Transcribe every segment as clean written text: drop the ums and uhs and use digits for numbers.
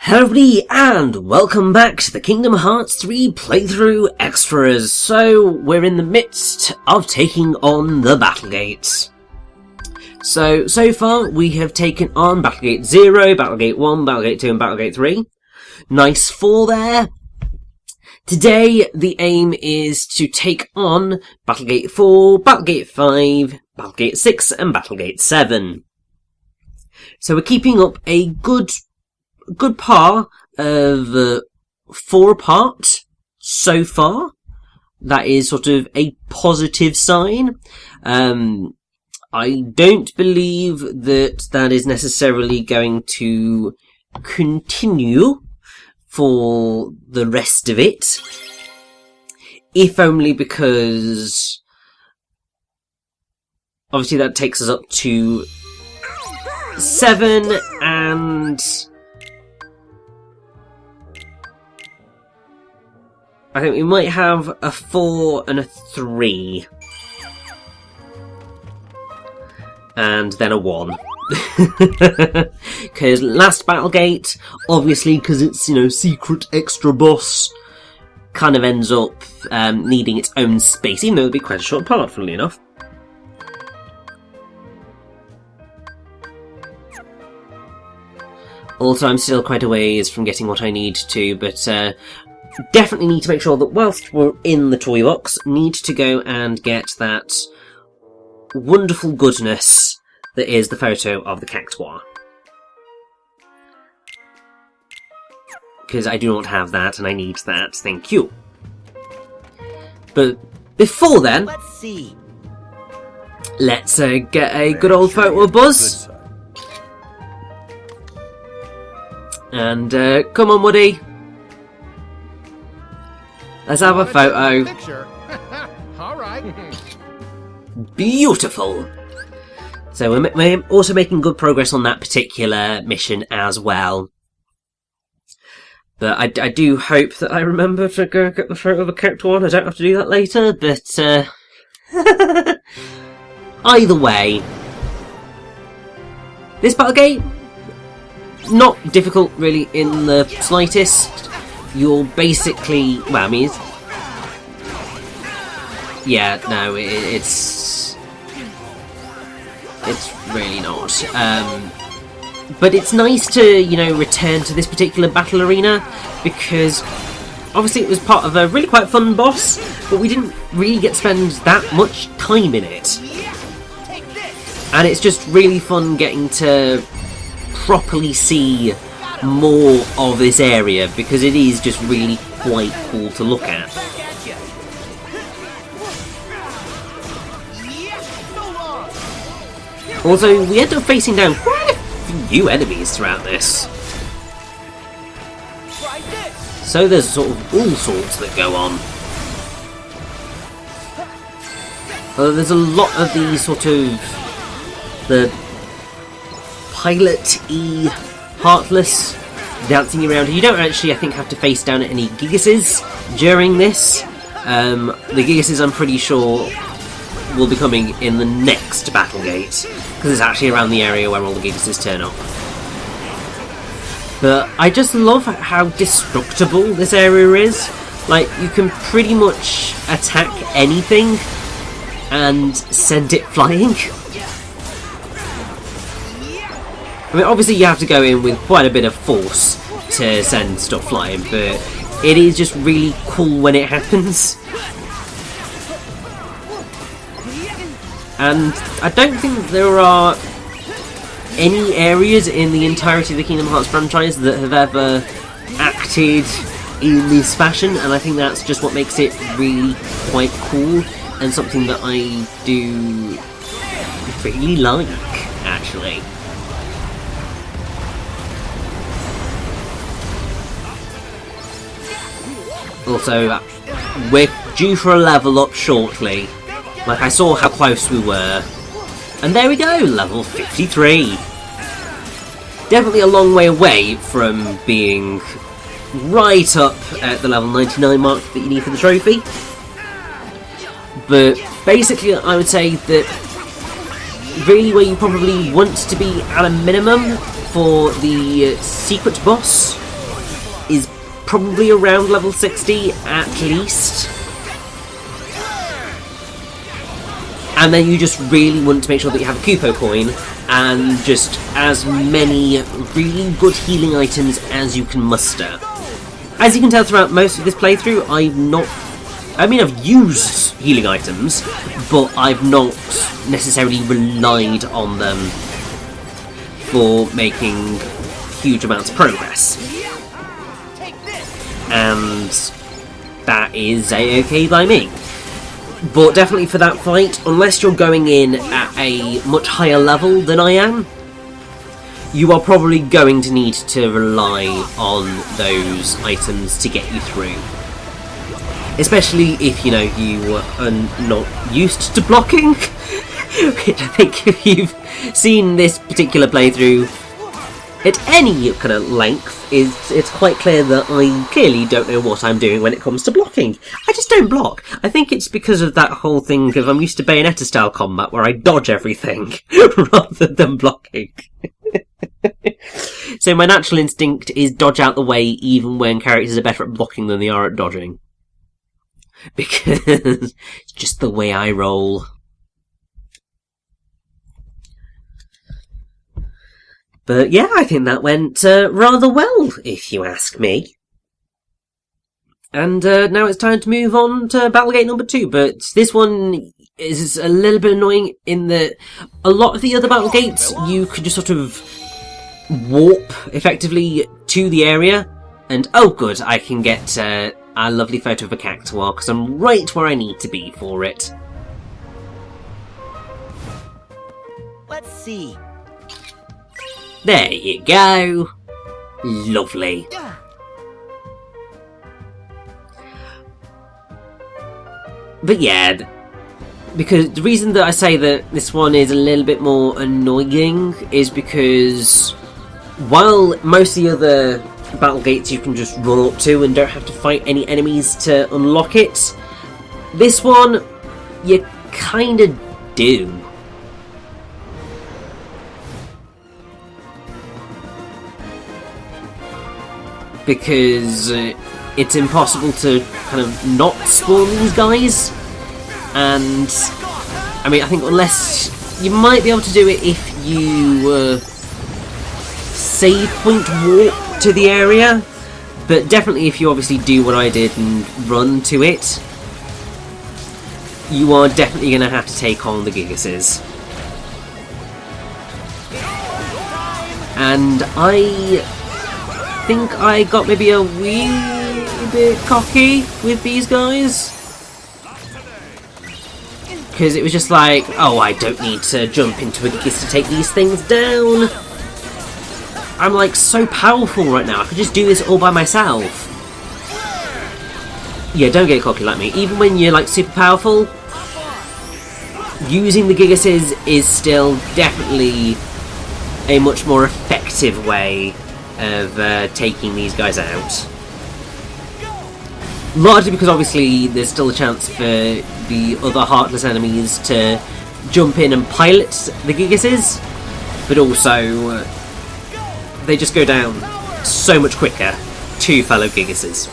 Hello everybody, and welcome back to the Kingdom Hearts 3 playthrough extras. So, we're in the midst of taking on the Battlegates. So far we have taken on Battlegate 0, Battlegate 1, Battlegate 2 and Battlegate 3. Nice 4 there. Today the aim is to take on Battlegate 4, Battlegate 5, Battlegate 6 and Battlegate 7. So we're keeping up a good par of 4 apart so far. That is sort of a positive sign. I don't believe that is necessarily going to continue for the rest of it. If only because obviously that takes us up to 7 and I think we might have a 4 and a 3. And then a 1. Because last Battlegate, obviously, because it's, secret extra boss, kind of ends up needing its own space, even though it'll be quite a short part, funnily enough. Also, I'm still quite a ways from getting what I need to, but definitely need to make sure that whilst we're in the toy box, need to go and get that wonderful goodness that is the photo of the cactuar. Because I do not have that, and I need that. Thank you. But before then, let's get a good old photo of Buzz. And come on, Woody. Let's have a photo. All right. Beautiful. So we're also making good progress on that particular mission as well. But I do hope that I remember to go get the photo of the cactuar. I don't have to do that later, but either way, this Battlegate, not difficult really in the slightest. You're basically, well, I mean, it's really not. But it's nice to, return to this particular battle arena, because obviously it was part of a really quite fun boss, but we didn't really get to spend that much time in it. And it's just really fun getting to properly see more of this area, because it is just really quite cool to look at. Also, we end up facing down quite a few enemies throughout this. So there's sort of all sorts that go on. There's a lot of these sort of the pilot-y Heartless dancing around. You don't actually, I think, have to face down at any Gigases during this. The Gigases, I'm pretty sure, will be coming in the next Battlegate, because it's actually around the area where all the Gigases turn up. But I just love how destructible this area is. Like, you can pretty much attack anything and send it flying. I mean, obviously you have to go in with quite a bit of force to send stuff flying, but it is just really cool when it happens. And I don't think there are any areas in the entirety of the Kingdom Hearts franchise that have ever acted in this fashion, and I think that's just what makes it really quite cool, and something that I do really like, actually. Also, we're due for a level up shortly. Like, I saw how close we were. And there we go, level 53. Definitely a long way away from being right up at the level 99 mark that you need for the trophy. But basically, I would say that really where you probably want to be at a minimum for the secret boss is probably around level 60 at least. And then you just really want to make sure that you have a Kupo coin and just as many really good healing items as you can muster. As you can tell throughout most of this playthrough, I've used healing items, but I've not necessarily relied on them for making huge amounts of progress. And that is a-okay by me. But definitely for that fight, unless you're going in at a much higher level than I am, you are probably going to need to rely on those items to get you through. Especially if, you are not used to blocking. Which I think if you've seen this particular playthrough at any kind of length, it's quite clear that I clearly don't know what I'm doing when it comes to blocking. I just don't block. I think it's because of that whole thing of I'm used to Bayonetta style combat where I dodge everything rather than blocking. So my natural instinct is dodge out the way even when characters are better at blocking than they are at dodging. Because it's just the way I roll. But yeah, I think that went rather well, if you ask me. And now it's time to move on to Battlegate number 2, but this one is a little bit annoying in that a lot of the other Battlegates you could just sort of warp effectively to the area, and oh good, I can get a lovely photo of a cactuar because I'm right where I need to be for it. Let's see. There you go. Lovely. But yeah, because the reason that I say that this one is a little bit more annoying is because while most of the other Battlegates you can just run up to and don't have to fight any enemies to unlock it, this one you kinda do. Because it's impossible to kind of not spawn these guys, and I mean I think unless you might be able to do it if you save point warp to the area, but definitely if you obviously do what I did and run to it, you are definitely going to have to take on the Gigases. And I think I got maybe a wee bit cocky with these guys, because it was just like, oh, I don't need to jump into a Gigas to take these things down. I'm like so powerful right now, I could just do this all by myself. Yeah, don't get cocky like me. Even when you're like super powerful, using the Gigases is still definitely a much more effective way of taking these guys out. Largely because obviously there's still a chance for the other heartless enemies to jump in and pilot the Gigases, but also they just go down so much quicker to fellow Gigases.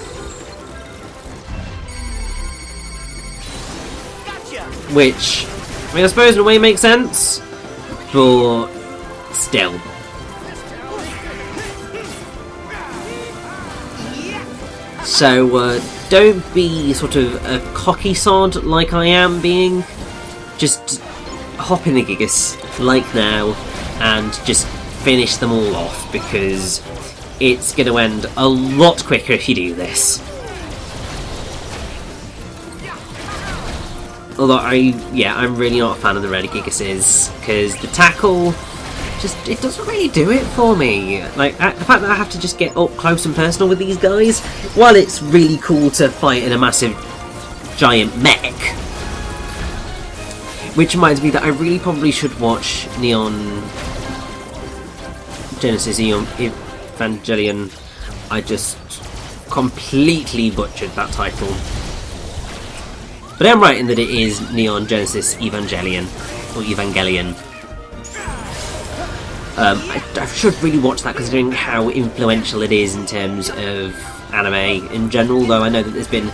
Which, I mean, I suppose in a way makes sense, but still. So, don't be sort of a cocky sod like I am being. Just hop in the Gigas, like now, and just finish them all off, because it's going to end a lot quicker if you do this. Although I'm really not a fan of the red Gigases, because the tackle it doesn't really do it for me. Like, the fact that I have to just get up close and personal with these guys, while it's really cool to fight in a massive giant mech, which reminds me that I really probably should watch Neon Genesis Evangelion. I just completely butchered that title. But I'm right in that it is Neon Genesis Evangelion, or Evangelion. I I should really watch that, considering how influential it is in terms of anime in general, though I know that there's been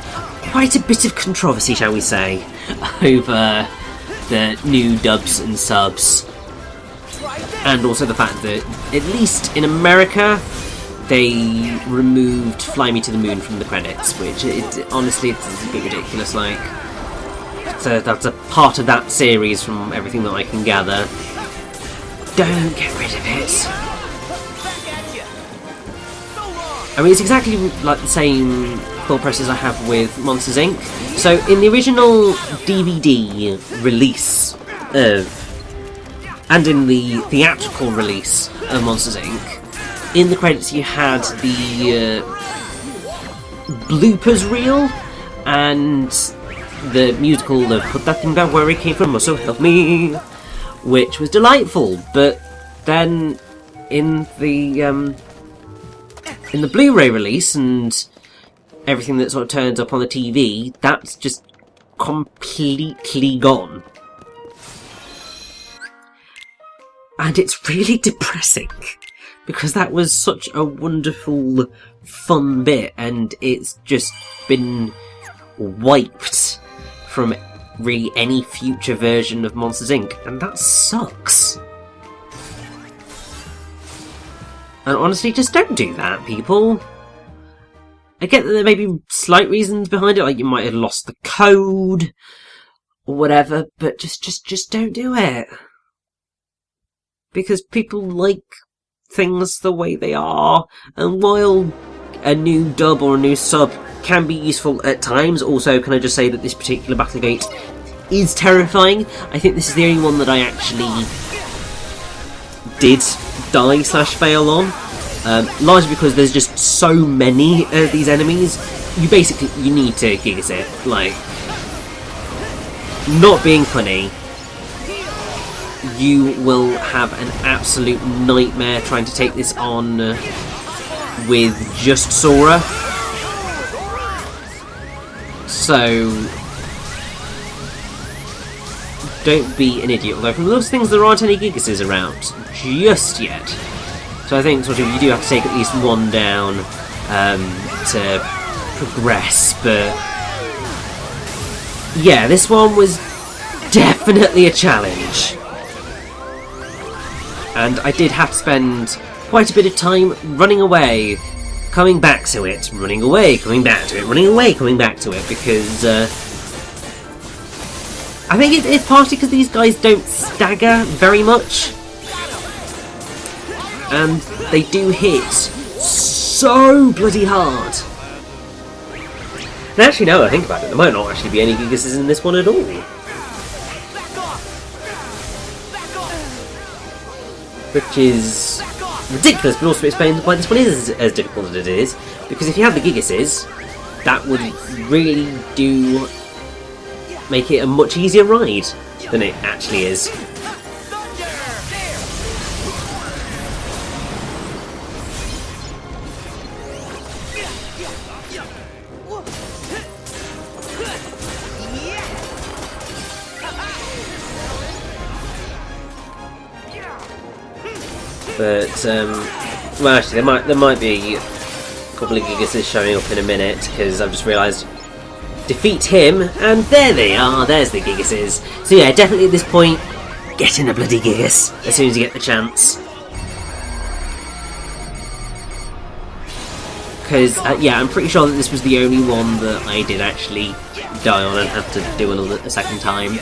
quite a bit of controversy, shall we say, over the new dubs and subs. And also the fact that, at least in America, they removed Fly Me to the Moon from the credits, which, honestly, it's a bit ridiculous. Like, that's a part of that series from everything that I can gather. Don't get rid of it. I mean, it's exactly like the same thought process I have with Monsters Inc. So, in the original DVD release of, and in the theatrical release of Monsters Inc., in the credits you had the bloopers reel and the musical Put That Thing Back Where It Came From, So Help Me, which was delightful, but then in the Blu-ray release and everything that sort of turns up on the TV, that's just completely gone. And it's really depressing, because that was such a wonderful, fun bit, and it's just been wiped from really any future version of Monsters Inc., and that sucks. And honestly, just don't do that, people. I get that there may be slight reasons behind it, like you might have lost the code, or whatever, but just don't do it. Because people like things the way they are, and while a new dub or a new sub can be useful at times, also can I just say that this particular Battlegate is terrifying. I think this is the only one that I actually did die/fail on, largely because there's just so many of these enemies. You need to Gigas it, like, not being funny. You will have an absolute nightmare trying to take this on with just Sora. So don't be an idiot. Although from those things there aren't any Gigases around just yet. So I think sort of you do have to take at least one down to progress. But yeah, this one was definitely a challenge. And I did have to spend quite a bit of time running away, coming back to it, running away, coming back to it, running away, coming back to it, because I think it's partly because these guys don't stagger very much, and they do hit so bloody hard. And actually, now that I think about it, there might not actually be any Gigases in this one at all. Which is ridiculous, but also explains why this one is as difficult as it is. Because if you have the Gigases, that would really do make it a much easier ride than it actually is. But well, actually, there might be a couple of Gigases showing up in a minute, because I've just realised defeat him, and there they are. There's the Gigases. So yeah, definitely at this point, get in a bloody Gigas as soon as you get the chance. Because yeah, I'm pretty sure that this was the only one that I did actually die on and have to do a second time.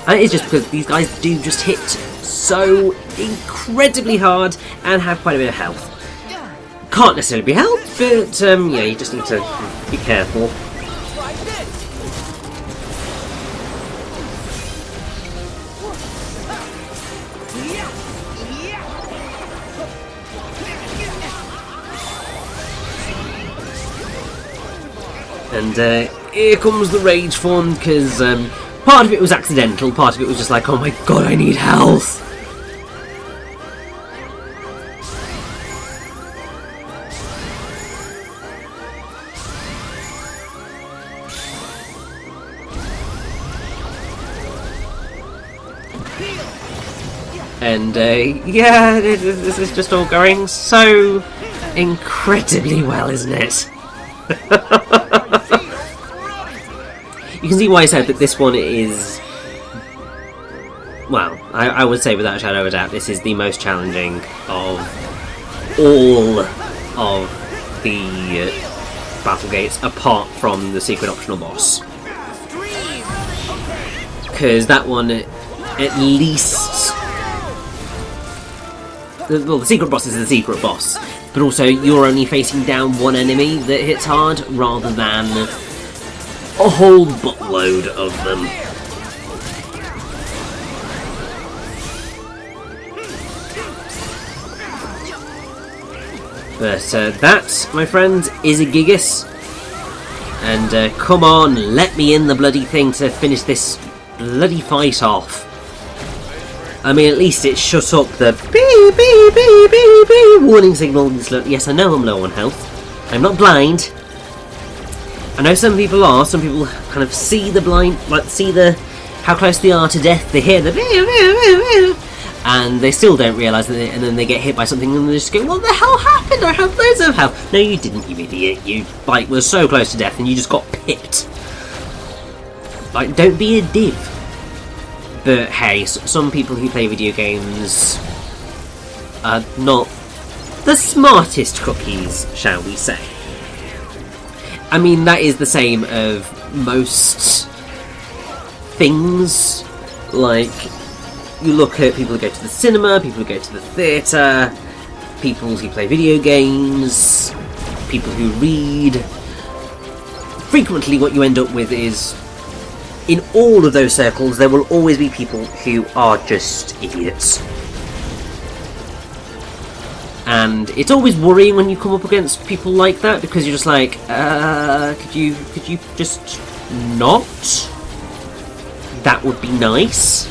And it's just because these guys do just hit so incredibly hard and have quite a bit of health. Can't necessarily be helped, but yeah, you just need to be careful. And here comes the rage form, because part of it was accidental, part of it was just like, oh my god, I need health! And yeah, this is just all going so incredibly well, isn't it? You can see why I said that this one is, well, I would say without a shadow of a doubt, this is the most challenging of all of the Battlegates, apart from the secret optional boss. Because that one, at least... Well, the secret boss is the secret boss, but also you're only facing down one enemy that hits hard, rather than a whole buttload of them. But that, my friends, is a Gigas. And come on, let me in the bloody thing to finish this bloody fight off. I mean, at least it shut up the beep, beep, beep, beep, beep warning signal. Yes, I know I'm low on health. I'm not blind. I know some people are. Some people kind of see the blind, like see the how close they are to death. They hear the beep, beep, beep, and they still don't realise that, and then they get hit by something and they just go, "What the hell happened? I have loads of health." No, you didn't, you idiot. You like were so close to death and you just got pipped. Like, don't be a div. But hey, some people who play video games are not the smartest cookies, shall we say. I mean, that is the same of most things. Like, you look at people who go to the cinema, people who go to the theatre, people who play video games, people who read. Frequently what you end up with is, in all of those circles, there will always be people who are just idiots. And it's always worrying when you come up against people like that, because you're just like, could you just not? That would be nice.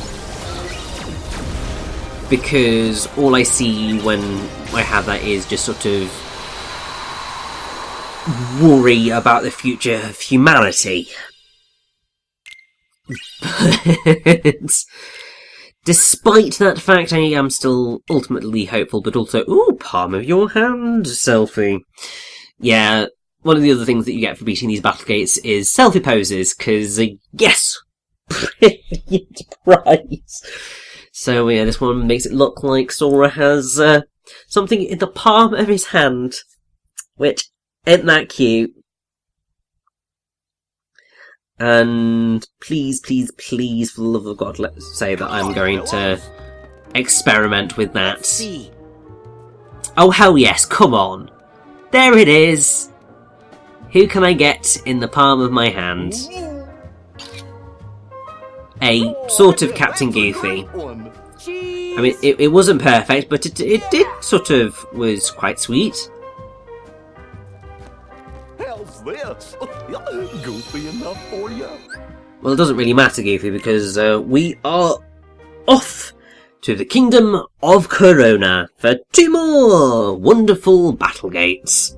Because all I see when I have that is just sort of worry about the future of humanity. But despite that fact, I am still ultimately hopeful, but also, ooh, palm of your hand selfie. Yeah, one of the other things that you get for beating these Battlegates is selfie poses, because, yes, brilliant prize. So yeah, this one makes it look like Sora has something in the palm of his hand, which ain't that cute. And please, please, please, for the love of God, let's say that I'm going to experiment with that. Oh, hell yes, come on. There it is. Who can I get in the palm of my hand? A sort of Captain Goofy. I mean, it wasn't perfect, but it did sort of was quite sweet. How's this? Goofy enough for you? Well, it doesn't really matter, Goofy, because we are off to the Kingdom of Corona for 2 more wonderful Battlegates.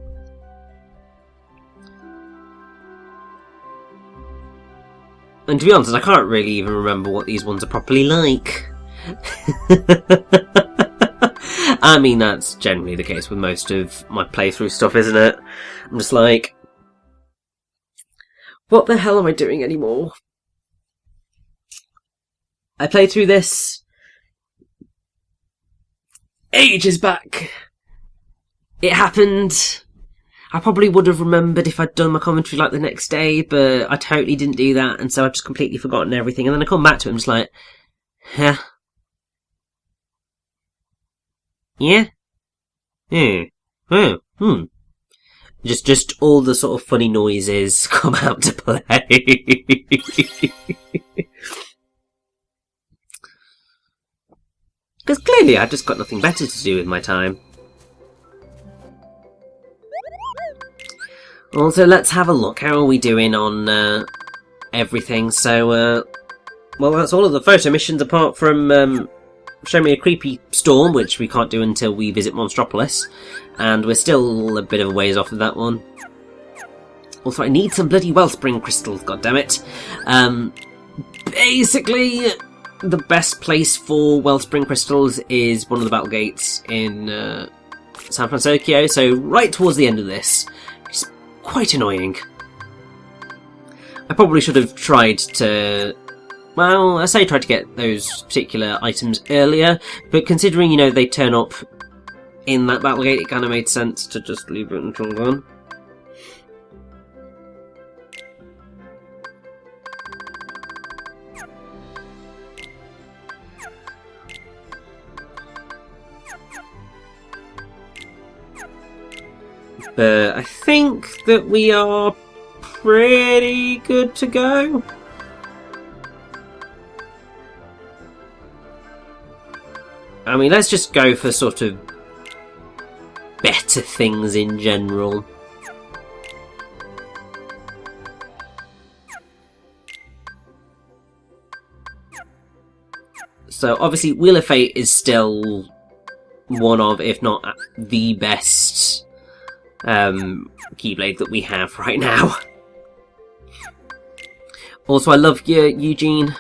And to be honest, I can't really even remember what these ones are properly like. I mean, that's generally the case with most of my playthrough stuff, isn't it? I'm just like, what the hell am I doing anymore? I played through this ages back. It happened. I probably would have remembered if I'd done my commentary like the next day, but I totally didn't do that, and so I've just completely forgotten everything. And then I come back to it, I'm just like, huh? Yeah? Yeah. Oh. Hmm. Just all the sort of funny noises come out to play. Because clearly I've just got nothing better to do with my time. Also, let's have a look. How are we doing on everything? So, well, that's all of the photo missions apart from show me a creepy storm, which we can't do until we visit Monstropolis. And we're still a bit of a ways off of that one. Also, I need some bloody Wellspring crystals, goddammit. Basically, the best place for Wellspring Crystals is one of the Battlegates in San Francisco, so right towards the end of this. It's quite annoying. I probably should have tried to... Well, I say tried to get those particular items earlier, but considering, you know, they turn up in that Battlegate, it kind of made sense to just leave it until then. But I think that we are pretty good to go. I mean, let's just go for sort of better things in general. So obviously Wheel of Fate is still one of, if not the best Keyblade that we have right now. Also, I love you, Eugene,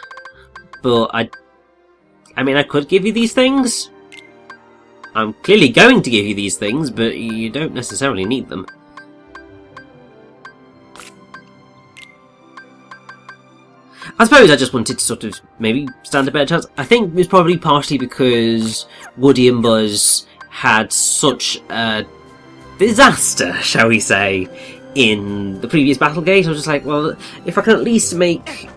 but I mean, I could give you these things. I'm clearly going to give you these things, but you don't necessarily need them. I suppose I just wanted to sort of maybe stand a better chance. I think it was probably partially because Woody and Buzz had such a disaster, shall we say, in the previous Battlegate. I was just like, well, if I can at least make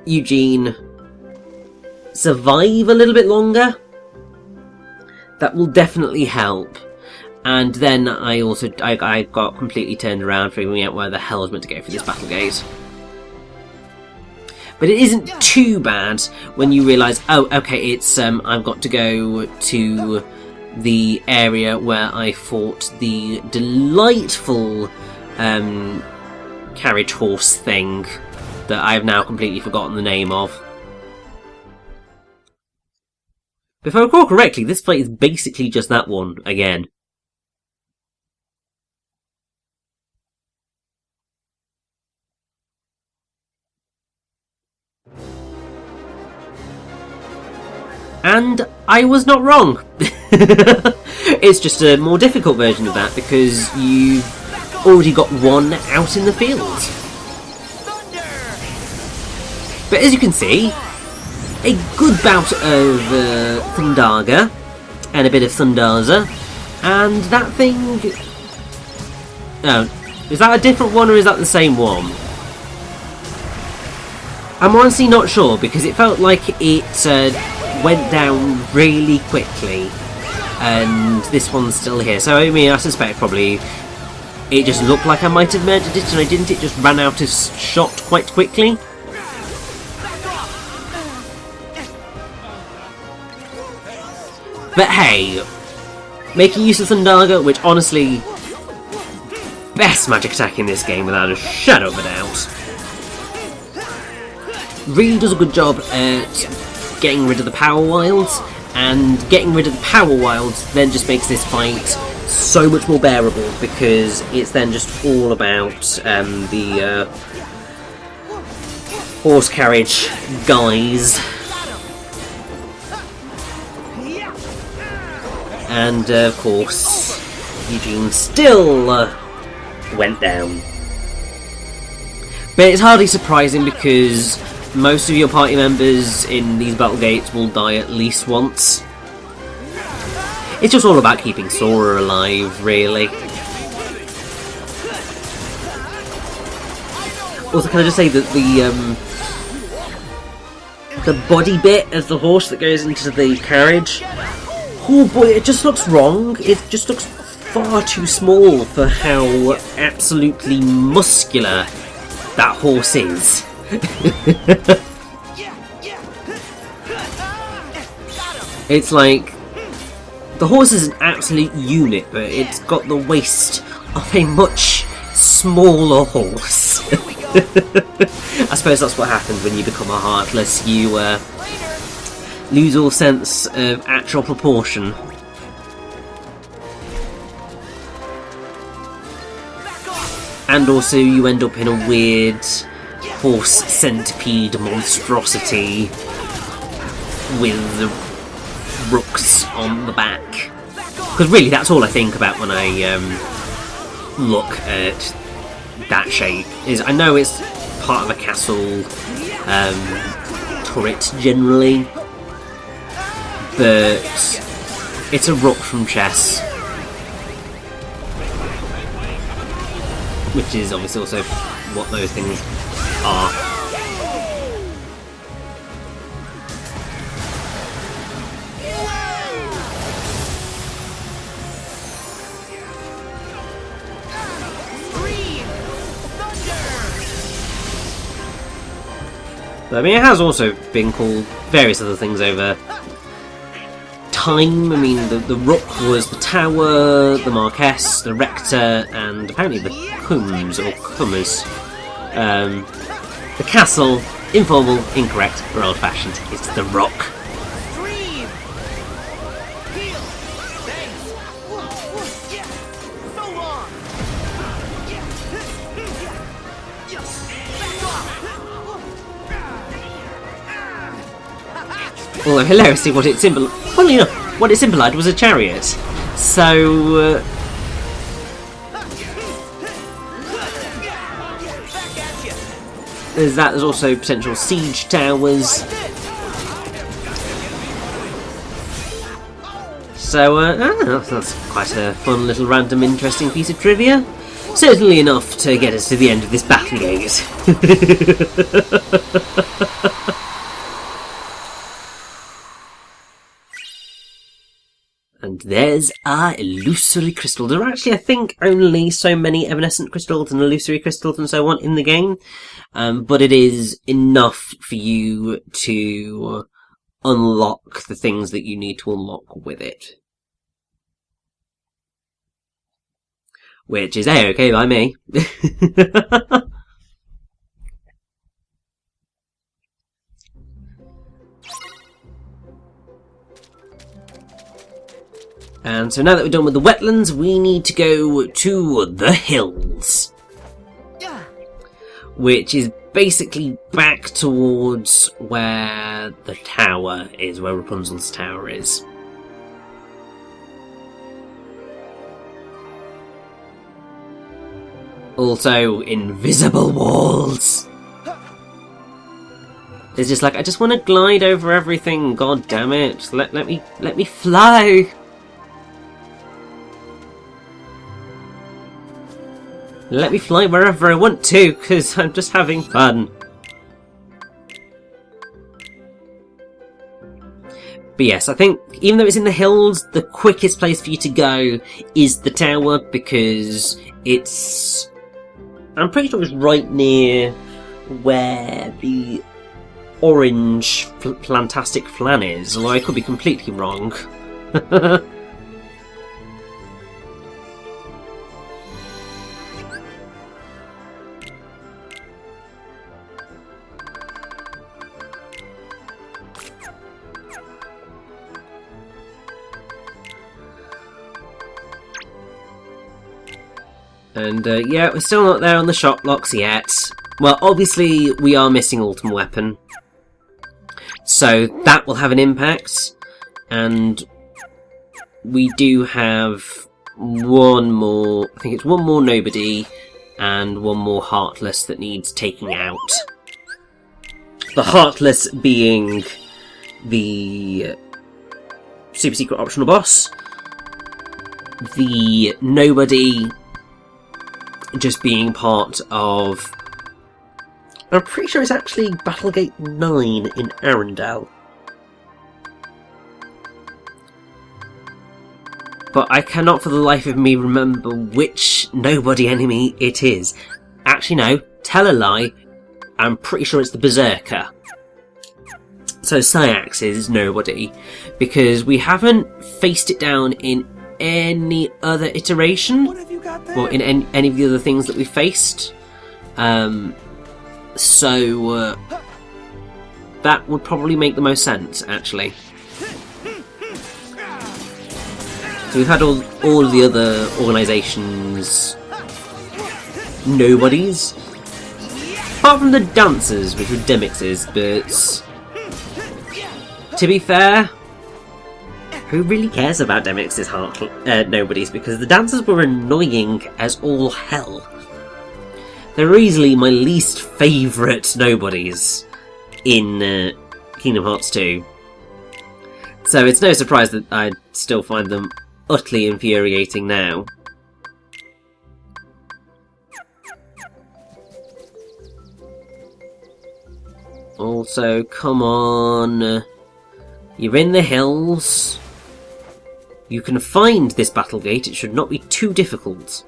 Eugene survive a little bit longer, that will definitely help. And then I got completely turned around figuring out where the hell I was meant to go for this Battlegate. But it isn't too bad when you realise, oh, okay, it's I've got to go to the area where I fought the delightful carriage horse thing that I have now completely forgotten the name of. If I recall correctly, this fight is basically just that one again. And I was not wrong. It's just a more difficult version of that because you've already got one out in the field. But as you can see, a good bout of Thundaga and a bit of Thundaza, and that thing... Oh, is that a different one or is that the same one? I'm honestly not sure because it felt like it went down really quickly, and this one's still here. So I mean, I suspect probably it just looked like I might have murdered it and I didn't. It just ran out of shot quite quickly. But hey, making use of Thundaga, which honestly, best magic attack in this game without a shadow of a doubt, really does a good job at getting rid of the power wilds, and getting rid of the power wilds then just makes this fight so much more bearable because it's then just all about the horse carriage guys. And of course, Eugene still went down. But it's hardly surprising because most of your party members in these Battlegates will die at least once. It's just all about keeping Sora alive, really. Also, can I just say that the body bit of the horse that goes into the carriage, oh boy, it just looks wrong. It just looks far too small for how absolutely muscular that horse is. It's like the horse is an absolute unit, but it's got the waist of a much smaller horse. I suppose that's what happens when you become a Heartless. You lose all sense of actual proportion. And also you end up in a weird horse centipede monstrosity with the rooks on the back. Because really, that's all I think about when I look at that shape. Is I know it's part of a castle turret generally, but it's a rook from chess, which is obviously also what those things are. I mean, it has also been called various other things over time. I mean, the rook was the tower, the marquess, the rector, and apparently the cums or cummers. The castle, informal, incorrect, or old-fashioned. It's the rook. Although hilariously, what it symbolised was a chariot. So there's that. There's also potential siege towers. So that's quite a fun little random interesting piece of trivia. Certainly enough to get us to the end of this Battlegate. And there's our illusory crystal. There are actually, I think, only so many evanescent crystals and illusory crystals and so on in the game. But it is enough for you to unlock the things that you need to unlock with it. Which is A-okay by me. And so now that we're done with the wetlands, we need to go to the hills. Which is basically back towards where the tower is, where Rapunzel's tower is. Also, invisible walls. It's just like, I just want to glide over everything, god damn it. Let me fly. Let me fly wherever I want to, because I'm just having fun. But yes, I think, even though it's in the hills, the quickest place for you to go is the tower, because it's... I'm pretty sure it's right near where the orange plantastic flan is, although I could be completely wrong. And yeah, we're still not there on the shop locks yet. Well, obviously we are missing Ultimate Weapon, so that will have an impact. And we do have one more, I think it's one more Nobody and one more Heartless that needs taking out. The Heartless being the super secret optional boss. The Nobody just being part of... I'm pretty sure it's actually Battlegate 9 in Arendelle. But I cannot for the life of me remember which Nobody enemy it is. Actually no, tell a lie, I'm pretty sure it's the Berserker. So Syax is Nobody, because we haven't faced it down in any other iteration. What have you got there? Well, in any of the other things that we faced. So that would probably make the most sense, actually. So we've had all of the other organisations Nobodies. Apart from the dancers, which were demixes, but To be fair, who really cares about Demix's nobodies? Because the dancers were annoying as all hell. They're easily my least favourite nobodies in Kingdom Hearts 2. So it's no surprise that I still find them utterly infuriating now. Also, come on. You're in the hills. You can find this Battlegate. It should not be too difficult.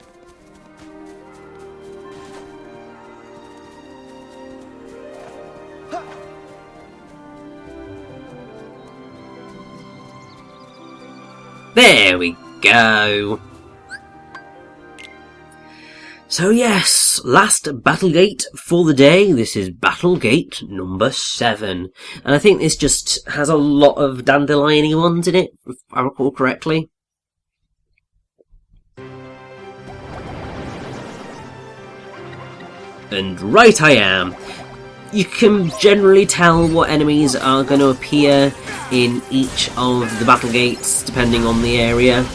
There we go. So yes, last Battlegate for the day. This is Battlegate number 7. And I think this just has a lot of dandelion-y ones in it, if I recall correctly. And right I am. You can generally tell what enemies are going to appear in each of the Battlegates, depending on the area.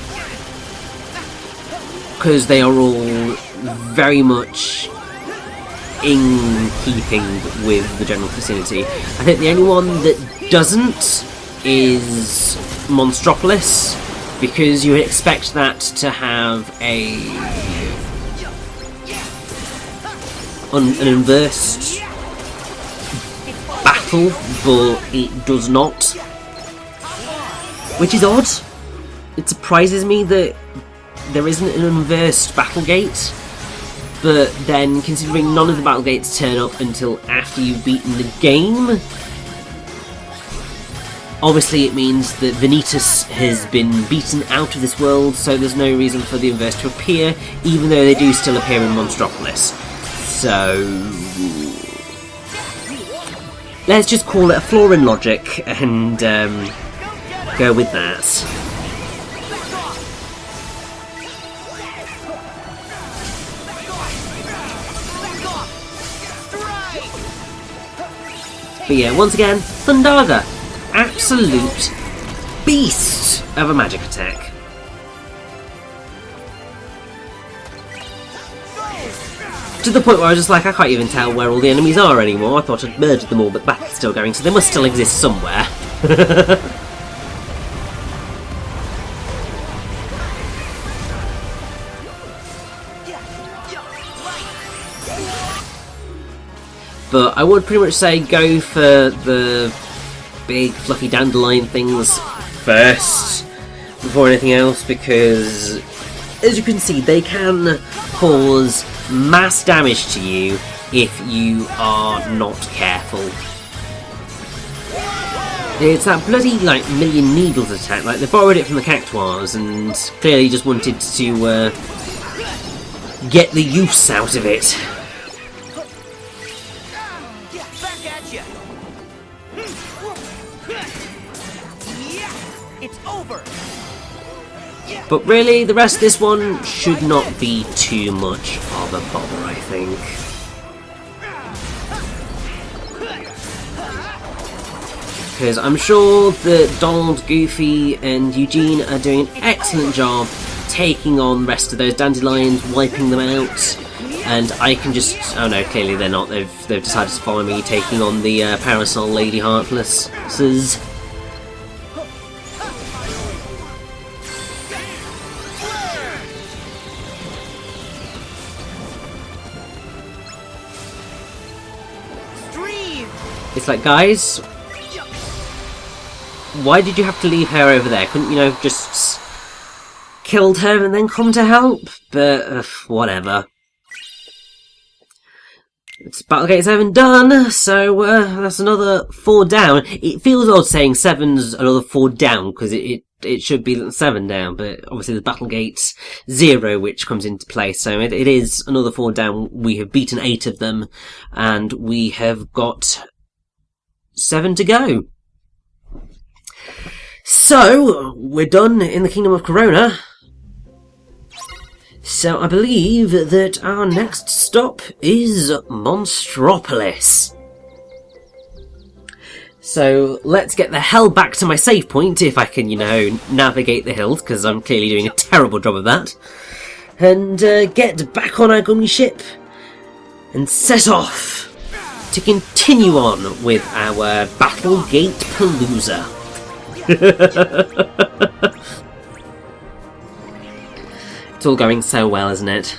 Because they are all very much in keeping with the general vicinity. I think the only one that doesn't is Monstropolis, because you would expect that to have an inverse battle, but it does not. Which is odd. It surprises me that there isn't an inversed Battlegate, but then considering none of the Battlegates turn up until after you've beaten the game, obviously it means that Vanitas has been beaten out of this world, so there's no reason for the inverse to appear, even though they do still appear in Monstropolis. So let's just call it a flaw in logic and go with that. But yeah, once again, Thundaga, absolute beast of a magic attack. To the point where I was just like, I can't even tell where all the enemies are anymore. I thought I'd murdered them all, but the battle's still going, so they must still exist somewhere. But I would pretty much say go for the big fluffy dandelion things first before anything else, because as you can see they can cause mass damage to you if you are not careful. It's that bloody like million needles attack, like they borrowed it from the Cactuars and clearly just wanted to get the use out of it. But really, the rest of this one should not be too much of a bother, I think. Because I'm sure that Donald, Goofy and Eugene are doing an excellent job taking on the rest of those dandelions, wiping them out. And I can just... oh no, clearly they're not. They've decided to follow me, taking on the Parasol Lady Heartlesses. It's like, guys, why did you have to leave her over there? Couldn't you know, just killed her and then come to help? But whatever. It's Battlegate 7 done, so that's another 4 down. It feels odd saying 7's another 4 down, because it should be 7 down, but obviously the Battlegate 0 which comes into play, so it is another 4 down. We have beaten 8 of them, and we have got 7 to go. So, we're done in the Kingdom of Corona. So I believe that our next stop is Monstropolis. So let's get the hell back to my save point, if I can, you know, navigate the hills, because I'm clearly doing a terrible job of that. And get back on our gunny ship and set off to continue on with our Battlegate Palooza. It's all going so well, isn't it?